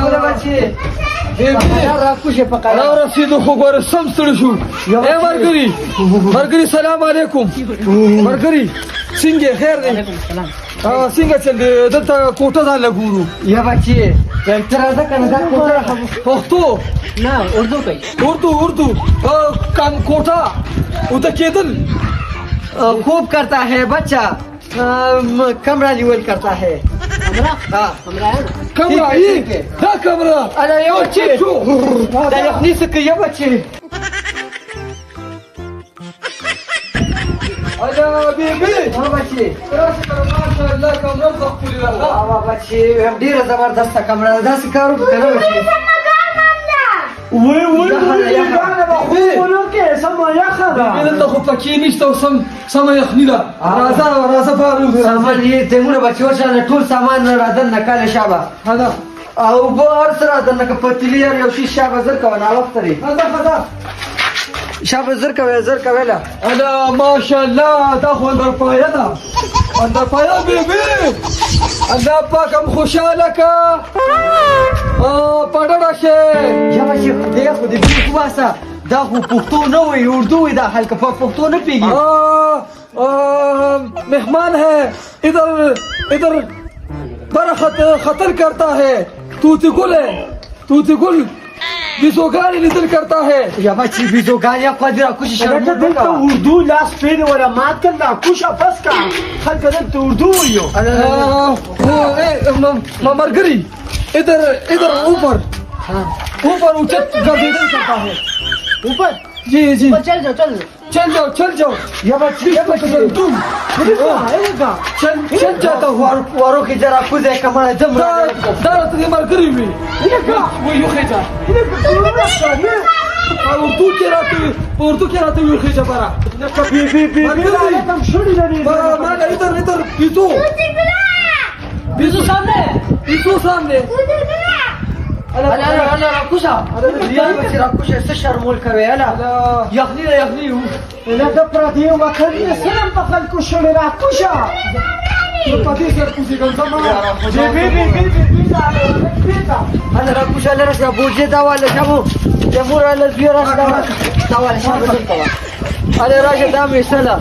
ولا بچي بیبي راکوشه په قرار را رسیدو خو ګوره سم ستړي شو ملګري سلام علیکم ملګري څنګه خیر دی څنګه چل دی دلته کوټه ځان لګورو یا بچي تر راځه کنه دا کوټه پښتو نه اردو کوي اردو کام کوټه ادھر کېدل خوب کرتا ہے بچہ کمرہ لیول کرتا ہے کمرہ دا کمرہ ارے یو چی دا یخنی سکه یا بچی اجا بیبي ها بچی ماشاء الله کمرہ زخملی راځه ها بچی هم ډیره زبردست کمرہ ده داسې کارو کنه بچی دلته خو پکې نشته او سمه یخني ده راځه فاروق سامان یې تیمونه بچی ورشه ټول سامان راځه نکاله شابه هذا او بار سره د نک پتلی یو شی شابه زر کوه نه وخت لري هذا شابه زر کوه لا انا ما شاء الله دا خو اندر پایا ده اندر پایا بیبي انا پاکم خوشاله کا پړړه شه یا بچی دې خو دې واسه دا خو پښتو نه وي اردو وي دا حلقه په پښتو نه پیږي مہمان ہے ادھر بڑا خطر کرتا ہے توتی گل بیزوگانی لیدل کرتا ہے یا بچی بیزوگانی اپ قدر کوشش دلته اردو لاس پیر ولا مات کړه کوشا بس کا خلک دلته اردو ویو مرګري ادھر اوپر اوچت گردیدل کرتا ہے اوپر جی چل جاؤ یا بچی تم چل جاتا ہوں وارو کی ذرا کوزه کمانه دم دارت دی مرګري وي وہ یو خېجا اردو کې راته یو خېجا برا بی تم شړی لري ما ادھر بیزو سامنے الا راکوشا یا بچی راکوشا څه شرمول کوي الا یخنی نه د پردی وکړی سلام په خلکو شړی را کوشا پتی سر کوزي ګنځما الا راکوشا لرس بوجه دا ولا شابو جمهور ال زیرا دا ولا شابو الا راجه دا مثلا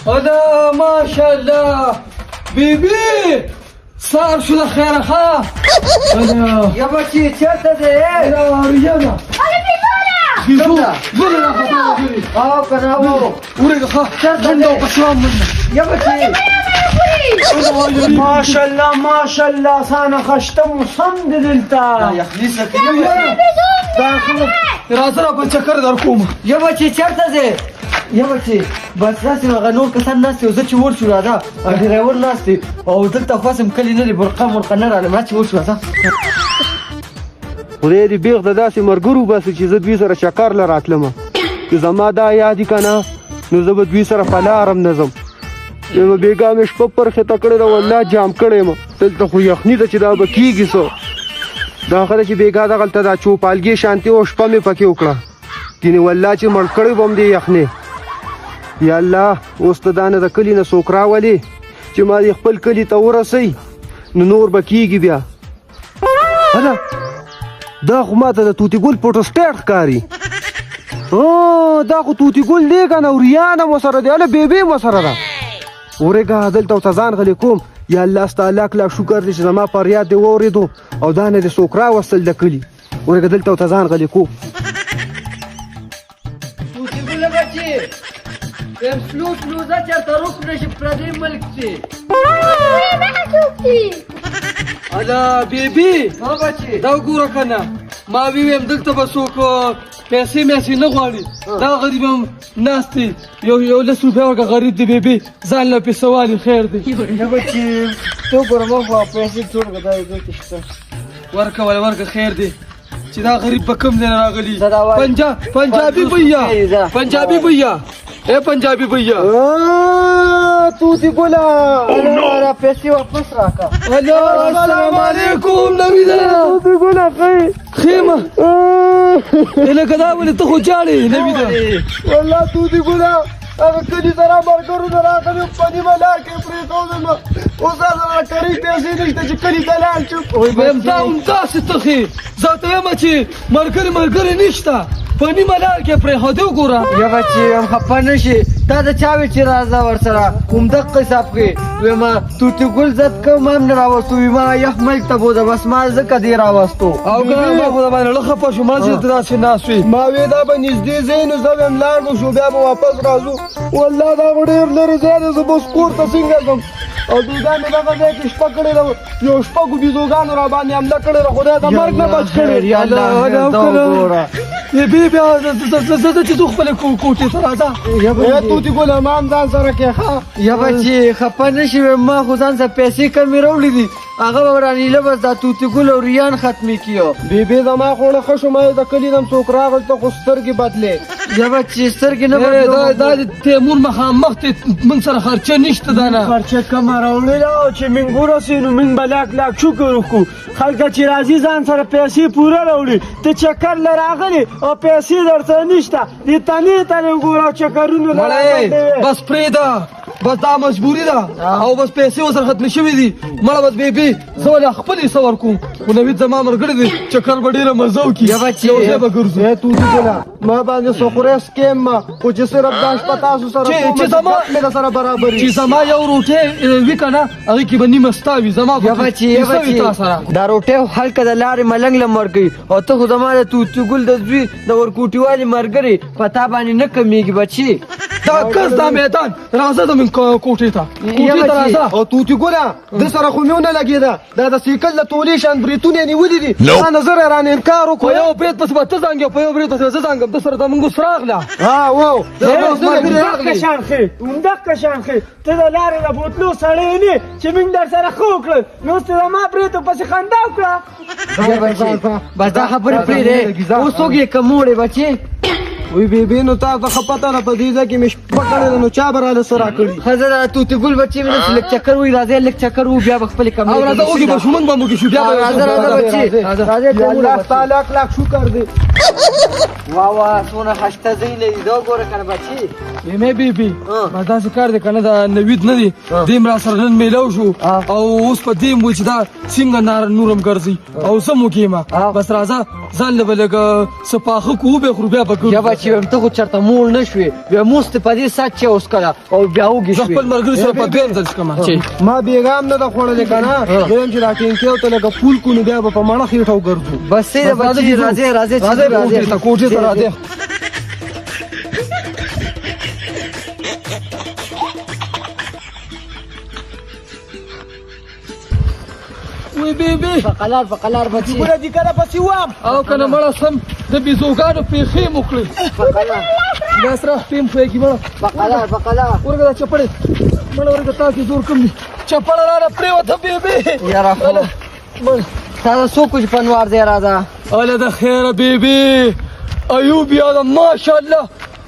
هذا ما شاء الله بيبي صار شو الخير خا انا یا بچی چرته ده انا رجاله بيزو ولا خطا او کنه او وريق خا جندو قسوام منه یا بچی ماشاء الله سانا خشتم صمد دلتا یخنی سکه داخل رازره په چکر در کوم یا بچی چرته ده یا بچی بس راسي غنور کسان ناس یو ځکه ور شو راځه ډرایور ناس دی او دلته فاسم کلی نه برقه نه رااله ما چې ور شو راځه خدای دې بیغ د داسې مرګرو بس چې زه دوی سره چکر ل راتلم چې زما دا یادی کنه نو زه به دوی سره په لارم نظم نو بیګا مې شپه پر خطه کړې ده والله جام کړی م دلته خو یخني ده چې دا به کېږي څه دا خله چې بیګا دغلته دا چوپالګي شانتي او شپه مې پکې وکړه کینې والله چې مړ کړی به م دې یخنې یا الله اوس ته دا نه د کلي نه څوک راولې چې ما دې خپل کلي ته ورسئ نو نور به کېږي بیا هله دا خو ما ته د توتي ګل پروټسټیټ ښکاري دا خو توتي ګل دی که نه او ریان هم ورسره دی هله بیبي هم ورسره ده ورېږه دلته ورته ځان غلی کوم یا الله ستا لاک لاک شکر دی چې زما فریاد دې واورېدو او دا نه دې څوک راوستل د کلي ورېږه دلته ورته ځان غلی کوم توتی ګله بچی یم فلوزه چېرته روک نه شي پردی ملک چې الا بیبي ها بچی دا وګوره کنه ما ویم دلته به څوک پیسې نه غواړي دا غریب هم ناست دی یو لس روپۍ ورکړه غریب دی بیبي ځان له پیسې والي خیر دی یا بچی تو ګوره ما خو پیسې ټول کړه دا دلته شته ورکه خیر دی چې دا غریب په کوم ځای نه راغلی زدا وای. پنجابي بھیا پنجابي بھیا اے پنجابي بھیا توتی ګله را پیسې واپس راکا. الو السلام علیکم نبی دا توتی ګله خیمه لکه دا ولې ته خو جاړې نبی دا والله توتی ګله هغه کلي ته رامرګرو نه راغلي په نیمه لار کې پرېښودم اوس هغه کرۍ پیسې نشته چې کلي ته لاړ شم. ویم دا همداسې تخې زه ته وایم چې ملګري نشته په نیمه لار کې پرېښودې وګوره یا بچي هم خفه نه شي دا د چا وی چې راځه ورسره همدغه حساب کې ویم توتي ګل زد کوم هم نه راوستو ویم یخ ملک ته بوځه بس ما ځکه دې راوستو او که ما خو د باندې زړه خفه شو ما چې ته داسې ناست وې ما وی دا به نږدې ځای نو زه به هم لاړ به شو بیا به واپس راځو والله دا خو ډېر لرې ځای دی زه به اوس کور ته څنګه ځم او دوی مې دغه ځای کې شپه کړې ده یو شپږو بیزوګانو را باندې حمله کړې ده خدای د مرګ نه بچ کړې. یا الله دا وګوره بیا زه چې تو خپلې کوټې ته راځه ای توتی ګله ما هم ځان سره کې ښه یا بچي خفه نه شي ما خو ځان سره پیسې کمې راوړې دي هغه به ورانیله بس دا توتي ګل او ریان ختمې کیو. بیبي زما خوړه ښه شو ما د کلي نه څوک راغل ته خو سترګې بدلې یا بچي سترګې نه دا د تیمور مخامخ ته موږ سره خرچه نشته دا نه خرچه کمه راوړې او چې موږ ورسېږو نو موږ به لاک شکر وکړو خلکه چې راځي ځان سره پیسې پوره راوړي ته چکر له راغلې او پیسې درته نشته دې تنې وګوره چکرونو له راغلې بس پرېږده بس دا مجبوري ده او بس پیسې ورسره ختمې شوي دي مړه بس بیبي زه ولې خپلې څه ورکوم خو نوید زما ملګری دی چکر به ډېره مزه وکړي یا بچي یو ځای به ګرځو ای توتی ګله ما باندې سخوری سکیم ما خو چې صرف دا شپه تاسو سره چې زما- مې در سره برابر چې زما یو روټۍ وي که نه هغې کې به نیمه ستا وي زما یا بچي یا بچي تا سره دا روټۍ هلکه د لارې ملنګ له مرګي او ته خو زما د توتي ګل د زوی د ورکوټي والي ملګري په تا باندې نه کمیږي بچي. دا کس دا میدان راځه د من کوټې ته کوټې ته راځه او توتی ګله د سره خو مې ونه لګېده دا د سیکل د تولې شان بریتونه یې نیولي دي ما نظر یې رانه انکار په وکړو یو برید پسې به ته زنګې په یو برید پسې زه زنګم ته سره د موږ اوس راغله ها وو همدغه شان ښې ته د لارې د بوتلو سړی نه چې موږ در سره ښه وکړل نو اوس ته زما پرېتو پسې خندا وکړه. یا بچي بس دا خبرې پرېږدې اوس څوک یې کموړې بچي وی بیبي نو تا ته ښه پته ده په دې ځای کې مې شپه کړې ده نو چا به راله څه راکړي ښځه د توتي ګل بچي مې داسې لږ چکر وي راځئ لږ چکر وو بیا به خپلې کمرې او راځه وږي به شو موږ به موږي شو بیا به راځه بچي راځئ یا الله ستا لاک شکر دی واه واه څونه خسته ځای لري دا وګوره که نه بچي مې بیبي بس داسې کار دی که نه دا نوید نه دی دیم را سره نن میلاو شو او اوس په دیم وایي چې دا څنګه نورم ګرځي او زه مو کېمه بس راځه ځان له به لږ څه پاخه کو وبېخورو بیا به یا ګرځو بچي ته خو چېرته موړ نه شوې بیا موس ته په دې ساعت چې اوس کله او بیا وږي زه خپل شوې ملګري سره په دویم ځل څکم چې ما بیګام نه ده خوړلې که نه دویم چې دا ټینکۍ ته لکه پول کو نو بیا به په مړه خېټه وګرځو بس صحیح ده بچي راځئ کوټې ته راځئ وی بیبي په قلار بچي ګوره دې کله پسې وام او که نه مړه سم د بیزوګانو پیښې مو کړې دا سره پیم خویږي مړه په قلار ورګه دا چپړې مړه ورګه تا کې زور کم دي چپړه راله پرېوته بیبي یاره خو تا د څوک چې پنوار دی راځه اله د خیره بیبي ایوب یاده ماشاءالله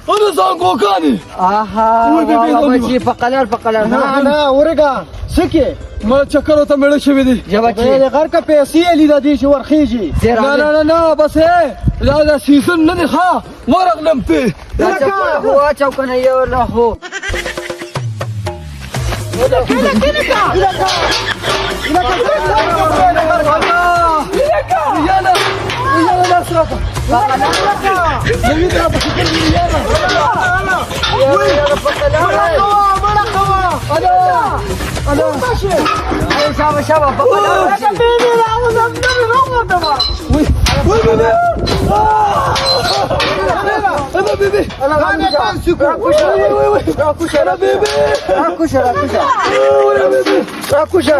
انا زنګوګانې آها بچي په قلار نه نه ورګه څه کې مړه چکرو ته مېړه شوي دي یا بچي د غر که پیسې یې لیده دي چې ورخېږي نه بس دا سیزن نه دی ښه ورغلم پې دا چپړه خو واچو که نه یو نه هو شابه په قلار راکوشه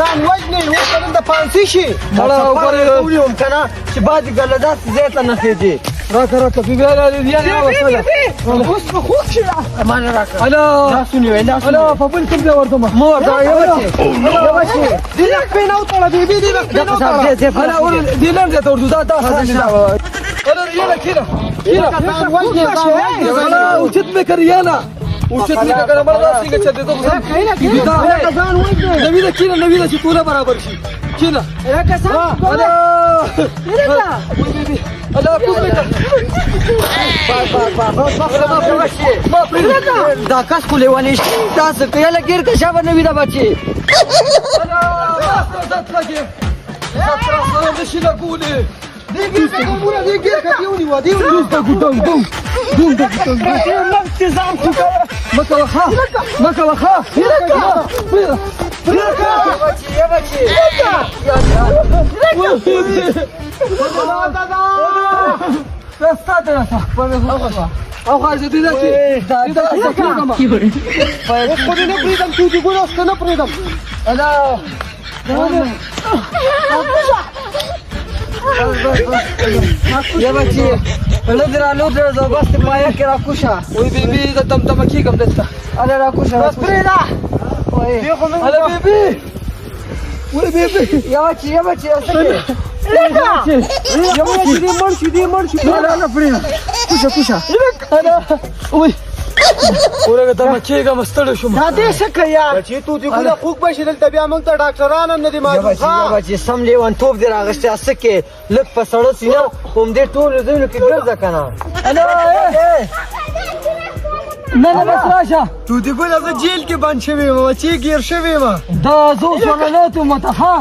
ځان وژني اوس به دلته پانسي شي مړه وګورې وړي هم کنه چې بعد ګله داسې ځای ته نه خېږي راکه بیبي ریانه وسله اوس په خوب شي مانه راکړه الا لاسونه وې لاسونه الا په بل کوم ځای ورته مو ورته یو بچي دې لک پې نه وتړه بیبي دې لک پې نه وتړه الا ور دي لم ته ورته دا الا ریانه کینا ځان وژني ځان وژني الا اوچت مې کریانا اوچت مې کړه مردا څنګه چته ته ځان وژني نوی دا کینا نوی دا چې ټوله برابر شي کینا الا الا کوم دا کس کو لیوانی شي تاسو کله ګیر که شابه نه وي دا بچي او خارج دي دکی دا خو دې نه پرېږدم چې دې ګوره اوس که نه پرېږدم الا یا بچي لدرا بس پایا کې راکوشه وای بیبي دا تم کیږم دلته اله راکوشه بس پرېدا الا بیبي وای بیبي یا بچي اسکه الا پرې کوشه الا وای ورګه تم کیږم ستړی شوم دا دې څه کوي چې تو دې ګوره خوږ به شي دلته بیا موږ ته ډاکټران هم نه دي معلوم یا بچي سم لیوانتوب دې راغشته اسکه لږ په سړه سینه هم دې ټولو ځایونو کې ګرځه کنه الا نه بس راشه تو دې ګوره زه جیل کې بند شوی یم چې ګیر شوی یم دا زو سوالات متخا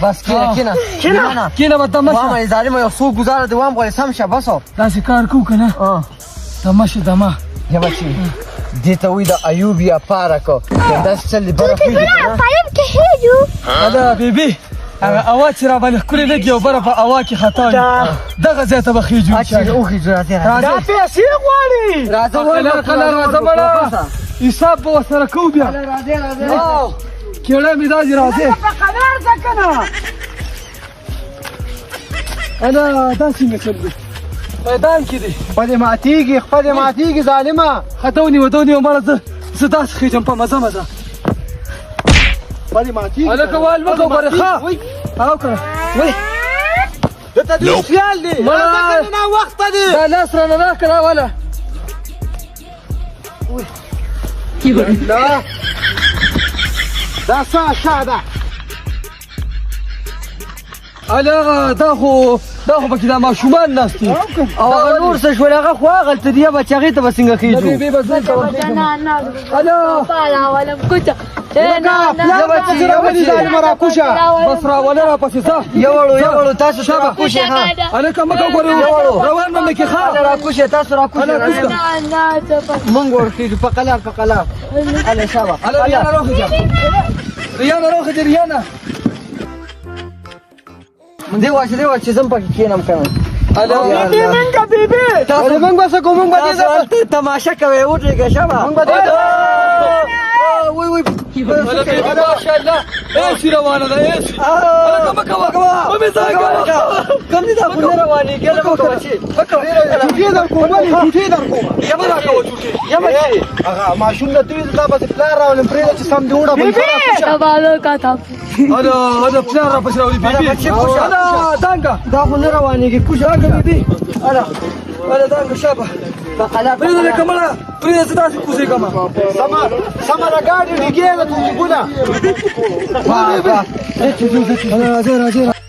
بس کینا کینه به تماشا وامه ظالم یو څو گزاره دی وام غوړې سم شه بسو داسې کار کو کنه تماشا دما یا بچي دې ته وې د ایوب یا پارکو دا څل برخې دي ادا بیبي اوا چې را باندې کولې لګي او بره په اوا کې خطا دغه ځای ته بخیجو اچھا اوخي راځي دا پیسې غواړي راځه کله راځه بڑا حساب به سره کو بیا راځه کېړه می دا راځي په قرار ځه کنه انا دا څنګه چل دی پیدان کې دی خپلې ماتېږي ظالمه خطونی مړه زه داسې خېجم په مزه خپلې ماتېږي هلکه وال مه کوه بره ښه او که نه وایي دته دې خیال دی نه وخته دی دا لاس رانه راکړه راوله دا څه اشا ده هغه دا خو پکې دا ماشومان ناست دي او هغه نور څه شول هغه خو هغلته دي بچ هغې ته به څنګه خېږو بیبي به ځان ته ورخېږم بس راوله راپسې ځه یوړو تاسو څه راکوشه ها هلکه مه کوه ګورې روان به مې کې ښه راکوشه تاسو راکوشه مونږ ورخېږو په قلار هله شابه هله ریانه راوخېږه ریانه دی واشه زم پکې کېنم کنه منګه بیبي تاسو موږ بس کوم موږ باندې تماشا کوي وټیږه شابه موږ باندې وای ماشاءالله ایسی روانه ده ایسی هلکه مه کوه مې ځای کوه کم دي دا خو نه روانې کېږه مه کوه چې چوټې در کوم یا مه راکوه چوټې یا بچې هغه ماشوم نه دوی دا بس پلار راولم پرېږده چې سم دې وړه هذا پلار راپسې راولي بیبي دانګه دا خو نه روانېږي کوشه بیبي دانګه شابه پرېږده لکه مړه پرېږده زه داسې کوزېږم سمه ده ګاډي ډیګې ده تو دې ګوله راځه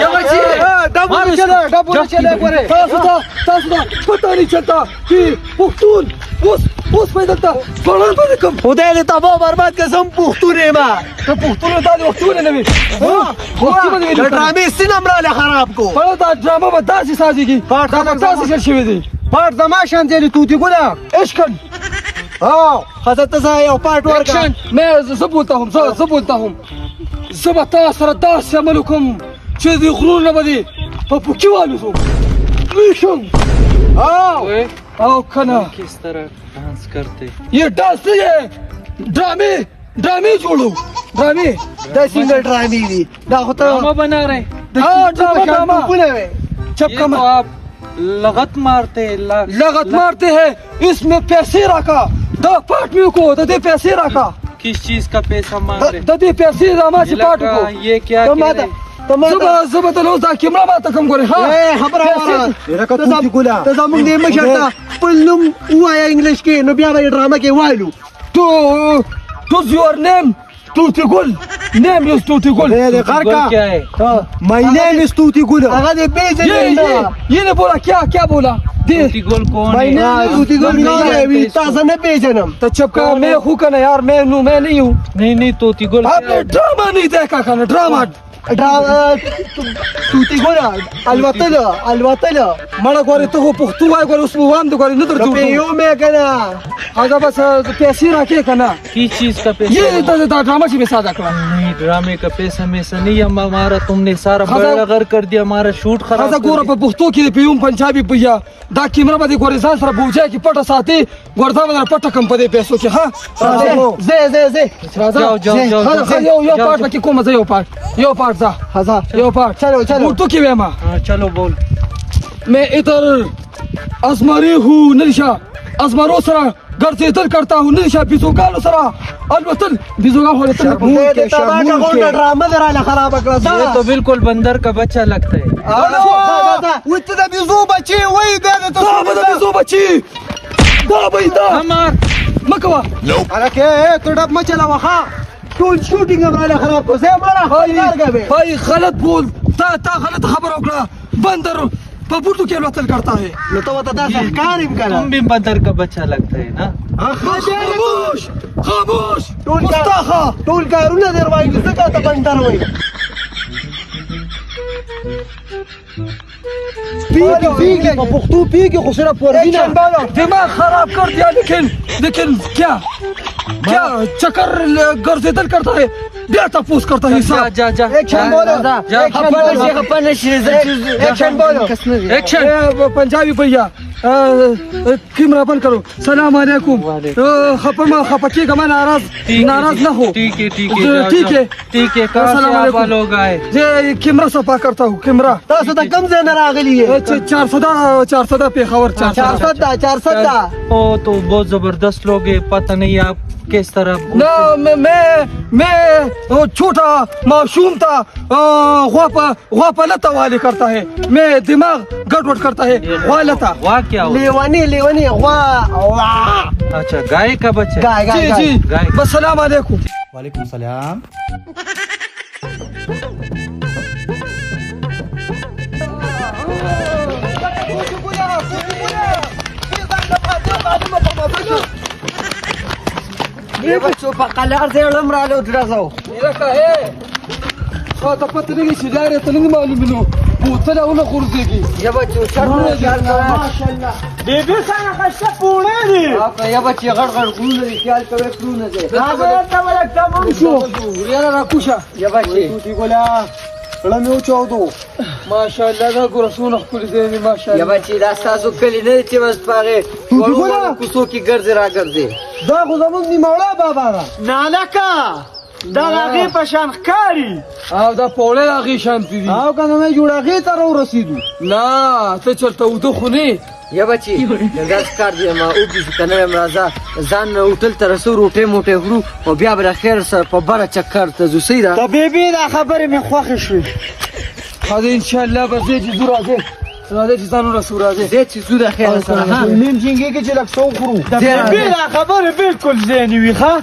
یا بچی ډبونه چلے ګوره تاسو ته پته نه چلتا چې پښتون اوس پیدا تا ځوانان باندې کوم خدای دې تباہ برباد کړه زم پښتون یم ته پښتون ته د وختونه نه وي د ډرامې سینم را خراب کو په دا ډرامه به داسې سازيږي دا تاسو چل شوی دی پاټ زما شان دی توتی ګولا اشکن حضرت زه یو پاټ ورکړم اکشن میں زه بولتا هم زه به تا سره داسې عمل وکړم چې د غرونو به دې په پوکي والوزو ویشم او کنه کس طرح ڈانس کرتے یہ ڈانس نہیں ہے ڈرامے جوڑو ڈرامے دا سنگل ډرامې دي دا خو ته ڈرامہ بنا رہے ڈرامہ چپ یہ کم تو آپ لغت مارتے لغت مارتے ہیں اس میں پیسے رکھا دا پاٹ میں کو دے پیسے رکھا کس چیز کا پیسہ مانگ رہے دے پیسے راما سے پاٹ کو یہ کیا کہہ رہے زبا لو دا کیمرا ما ته کوم ګوري ها خبره وره توتی ګولا ته زمونږ دې مشر ته خپل نوم ووایه انګلیش کې نو بیا به یې ډرامه کې وایلو تو your name توتی Gul name use توتی ګل گل کیا ہے مائی نیم از توتی ګل هغه دې پیژنې یہ نے بولا کیا بولا توتی گل کون مائی ہے نیم توتی ګل نه وی تاسو نه پیژنم تو چپ کا میں ہوں کنا یار میں نہیں ہوں نہیں توتی گل آپ نے ڈرامہ نہیں دیکھا کنا ڈرامہ توتی ګولا الوتله مړه ګورې ته خو پښتو وایې ګورې اوس مو وام د ګورې نه درته په یو مې کنه هغه بس پیسې راکې که نه کس چیز کا پیسہ یہ دا ڈرامہ چې مې ساده کړه نہیں ڈرامے کا پیسہ میسا نہیں ہمارا تم نے سارا بڑا کر دیا ہمارا شوٹ خراب هغه ګوره په پښتو کې د پیوم پنجابي بیا دا کیمره به دې ګورې ځان سره بوجای کې پټه ساتي ګوره دا به در پټه کم په دې پیسو کې ها راځه یو پاټ پکې کومه زه یو پاټ ځه یو پاټ چلو اردو کې وایم ہاں چلو بول میں ادھر ازمری ہوں نرشا ازمرو سرا گھر سے ادھر کرتا ہوں نرشا بیزوگالو سرا الوطن بیزوگال ہو لیتا ډرامه دراله خراب کړه یہ تو بالکل بندر کا بچہ لگتا ہے وته د بیزو بچي وای دا دا بیزو بچی دا بیدا ہمار مکوا الکه ته ډب مچلا وخا ټول شوټینګ دراله خراب کو زه مړه بھائی غلط بول تا غلط خبر وکړه بندر په بوټو کې لوتل کرتا ہے نو ته وته دا ښکاریم کنه تم بھی بندر کا بچہ لگتا ہے نا خاموش ټول کارونه در وایي څنګه ته بندر وای پیګ په پښتو پیګ خو سره پوروینه دماغ خراب کر دیا لیکن کیا چکر گرزیدل کرتا ہے بیا تپوس کرتا ہے صاحب جا ایکشن بولو ایکشن پنجابی بھیا کیمرہ بند کرو السلام علیکم خپکی کا میں ناراض نہ ہو ٹھیک ہے السلام علیکم لوگ آئے یہ کیمرہ صفا کرتا ہوں کیمرہ تاسو ته کم ځای نه راغلی یې 400 پېښور 400 او تو بہت زبردست لوگ ہیں پتہ نہیں آپ کس طرح نہ میں چھوٹا معصوم تھا غوا لتا والی کرتا ہے میں دماغ گڑبڑ کرتا ہے غوا لتا واہ کیا ہوا لیونی غوا اچھا گائے کا بچہ جی گائے بس السلام علیکم وعلیکم السلام یہ بچو په قلار دې لمر له درځو لکه هه ته پته نه شي لارې ته نه معلوم نو بوتل او نه خورځيږي یا بچو شرمونه ماشاءالله بیبي څنګه خسته پونه دي یا بچي غړ ګول دي خیال کوي پونه دي هغه ته ولا تمام شو یاره را کوشه یا بچي توتی ګولا لمه چاودو ماشاءالله دا ګورسونه خپل دې یا ماشاءالله بچی دا تاسو کلی نه چې بس پاره ګولا کوڅو کې ګرځي را ګرځي دا خو زمونږ نیماړه بابا دا نالکا دا هغه په شان ښکاری او دا پوله هغه شانتی دي او کنه نه جوړه تر ورسېدو نه ته چلته ودو خو نه یا بچی دا کار دی ما او دې کنه مرزا ځان هوټل ته رسو روټه موټه غرو او بیا بل خیر سره په بره چکر ته زو سیدا ته بیبي دا خبره مې خوښ شوه خدای ان شاء الله به زه دې زورا راځي چې ځانو رسو راځي دې چې زو د خیر سره ها نیم جنګي کې چې لک سو خورو بیبي دا خبره بالکل زینی وي ښا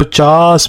50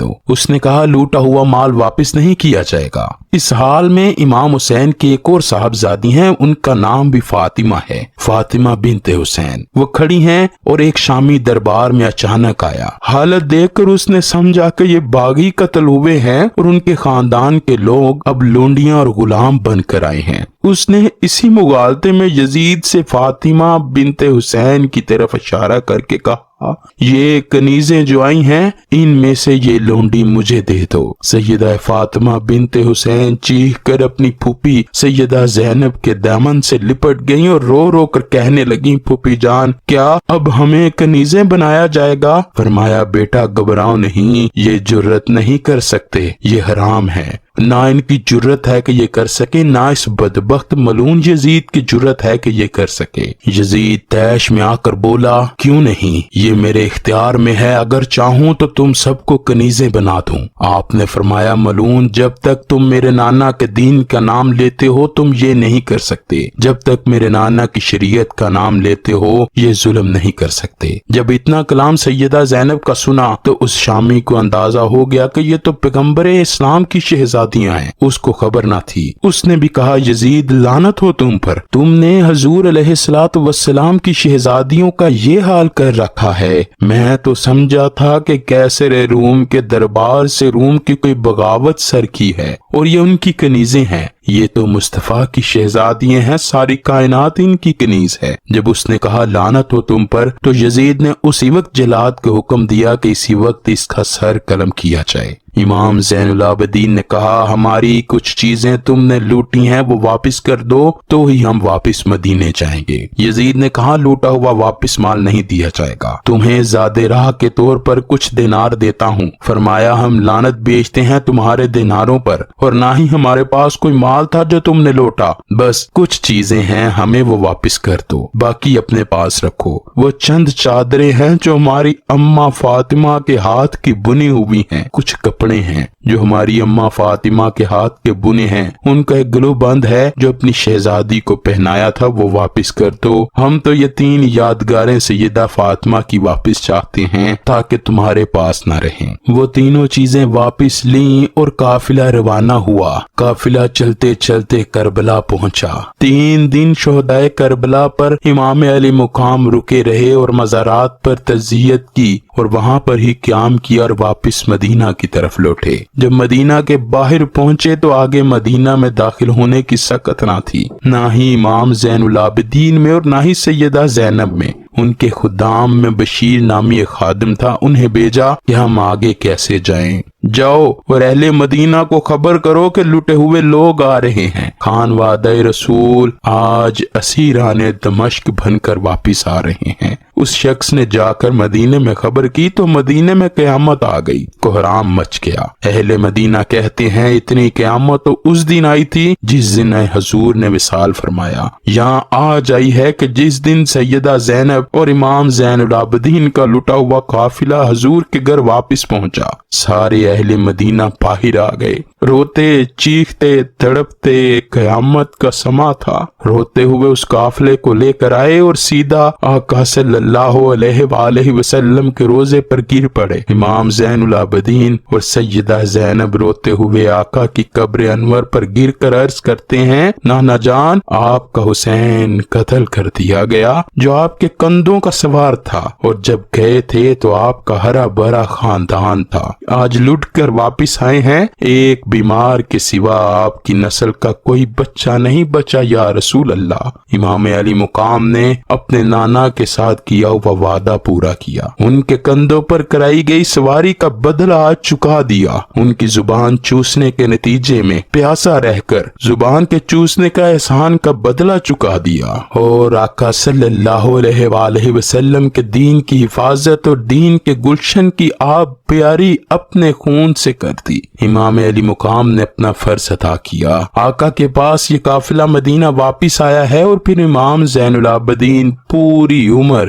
دو۔ اس نے کہا لوٹا ہوا مال واپس نہیں کیا جائے گا۔ اس حال میں امام حسین کی ایک اور صاحبزادی ہیں، ان کا نام بھی فاطمہ ہے، فاطمہ بنت حسین۔ وہ کھڑی ہیں اور ایک شامی دربار میں اچانک آیا۔ حالت دیکھ کر اس نے سمجھا کہ یہ باغی قتل ہوئے ہیں اور ان کے خاندان کے لوگ اب لونڈیاں اور غلام بن کر آئے ہیں۔ اس نے اسی مغالطے میں یزید سے فاطمہ بنت حسین کی طرف اشارہ کر کے کہا یہ کنیزیں جو آئی ہیں ان میں سے یہ لونڈی مجھے دے دو۔ سیدہ فاطمہ بنت حسین چیخ کر اپنی پھوپھی سیدہ زینب کے دامن سے لپٹ گئیں اور رو رو کر کہنے لگیں پھوپھی جان کیا اب ہمیں کنیزیں بنایا جائے گا؟ فرمایا بیٹا گھبراؤ نہیں، یہ جرت نہیں کر سکتے، یہ حرام ہے۔ نہ ان کی جرت ہے کہ یہ کر سکے، نہ اس بدبخت ملعون یزید کی جرت ہے کہ یہ کر سکے۔ یزید تیش میں آ کر بولا کیوں نہیں، یہ میرے اختیار میں ہے، اگر چاہوں تو تم سب کو کنیزیں بنا دوں۔ آپ نے فرمایا ملعون جب تک تم میرے نانا کے دین کا نام لیتے ہو تم یہ نہیں کر سکتے، جب تک میرے نانا کی شریعت کا نام لیتے ہو یہ ظلم نہیں کر سکتے۔ جب اتنا کلام سیدہ زینب کا سنا تو اس شامی کو اندازہ ہو گیا کہ یہ تو پیغمبر اسلام کی شہزادیاں ہیں، اس کو خبر نہ تھی۔ اس نے بھی کہا یزید لعنت ہو تم پر، تم نے حضور علیہ الصلوۃ والسلام کی شہزادیوں کا یہ حال کر رکھا ہے۔ میں تو سمجھا تھا کہ کیسر روم کے دربار سے روم کی کوئی بغاوت سر کی ہے اور یہ ان کی کنیزیں ہیں، یہ تو مصطفیٰ کی شہزادیاں ہیں، ساری کائنات ان کی کنیز ہے۔ جب اس نے کہا لعنت ہو تم پر تو یزید نے اسی وقت جلاد کو حکم دیا کہ اسی وقت اس کا سر قلم کیا جائے۔ امام زین العابدین نے کہا ہماری کچھ چیزیں تم نے لوٹی ہیں وہ واپس کر دو تو ہی ہم واپس مدینے جائیں گے۔ یزید نے کہا لوٹا ہوا واپس مال نہیں دیا جائے گا، تمہیں زیادہ راہ کے طور پر کچھ دینار دیتا ہوں۔ فرمایا ہم لعنت بیچتے ہیں تمہارے دیناروں پر اور نہ ہی ہمارے پاس کوئی مال تھا جو تم نے لوٹا، بس کچھ چیزیں ہیں ہمیں وہ واپس کر دو، باقی اپنے پاس رکھو۔ وہ چند چادریں ہیں جو ہماری اماں فاطمہ کے ہاتھ کی بنی ہوئی ہیں، کچھ کپڑے ہیں جو ہماری اماں فاطمہ کے ہاتھ کے بنے ہیں، ان کا ایک گلو بند ہے جو اپنی شہزادی کو پہنایا تھا وہ واپس کر دو۔ ہم تو یہ 3 یادگاریں سیدہ فاطمہ کی واپس چاہتے ہیں تاکہ تمہارے پاس نہ رہیں۔ وہ تینوں چیزیں واپس لیں اور قافلہ روانہ ہوا۔ قافلہ چلتے چلتے کربلا پہنچا۔ 3 دن شہدائے کربلا پر امام علی مقام رکے رہے اور مزارات پر تعزیت کی اور وہاں پر ہی قیام کیا اور واپس مدینہ کی طرف لوٹے۔ جب مدینہ کے باہر پہنچے تو آگے مدینہ میں داخل ہونے کی سکت نہ تھی، نہ ہی امام زین العابدین میں اور نہ ہی سیدہ زینب میں۔ ان کے خدام میں بشیر نامی ایک خادم تھا، انہیں بھیجا کہ ہم آگے کیسے جائیں۔ جاؤ اور اہل مدینہ کو خبر کرو کہ لٹے ہوئے لوگ آ رہے ہیں، خان وعدہ رسول آج اسیران دمشق بن کر واپس آ رہے ہیں۔ اس شخص نے جا کر مدینے میں خبر کی تو مدینے میں قیامت آ گئی، کوہرام مچ گیا۔ اہل مدینہ کہتے ہیں اتنی قیامت تو اس دن آئی تھی جس دن حضور نے وصال فرمایا۔ یہاں آج آئی ہے کہ جس دن سیدہ زینب اور امام زین العابدین کا لٹا ہوا قافلہ حضور کے گھر واپس پہنچا۔ سارے اہل مدینہ باہر آ گئے، روتے چیختے تڑپتے، قیامت کا سما تھا۔ روتے ہوئے اس قافلے کو لے کر آئے اور سیدھا آقا صلی اللہ علیہ وآلہ وسلم کے روزے پر گر پڑے۔ امام زین العابدین اور سیدہ زینب روتے ہوئے آقا کی قبر انور پر گر کر عرض کرتے ہیں نانا جان آپ کا حسین قتل کر دیا گیا جو آپ کے کندھوں کا سوار تھا، اور جب گئے تھے تو آپ کا ہرا بھرا خاندان تھا، آج لٹ کر واپس آئے ہیں، ایک بیمار کے سوا آپ کی نسل کا کوئی بچہ نہیں بچا یا رسول اللہ۔ امام علی مقام نے اپنے نانا کے ساتھ کیا ہوا وعدہ پورا کیا، ان کے کندھوں پر کرائی گئی سواری کا بدلہ آج چکا دیا، ان کی زبان چوسنے کے نتیجے میں پیاسا رہ کر زبان کے چوسنے کا احسان کا بدلہ چکا دیا، اور آقا صلی اللہ علیہ وآلہ وسلم کے دین کی حفاظت اور دین کے گلشن کی آب پیاری اپنے خون سے کر دی۔ امام علی مقام نے اپنا فرض ادا کیا، آقا کے پاس یہ قافلہ مدینہ واپس آیا ہے، اور پھر امام زین العابدین پوری عمر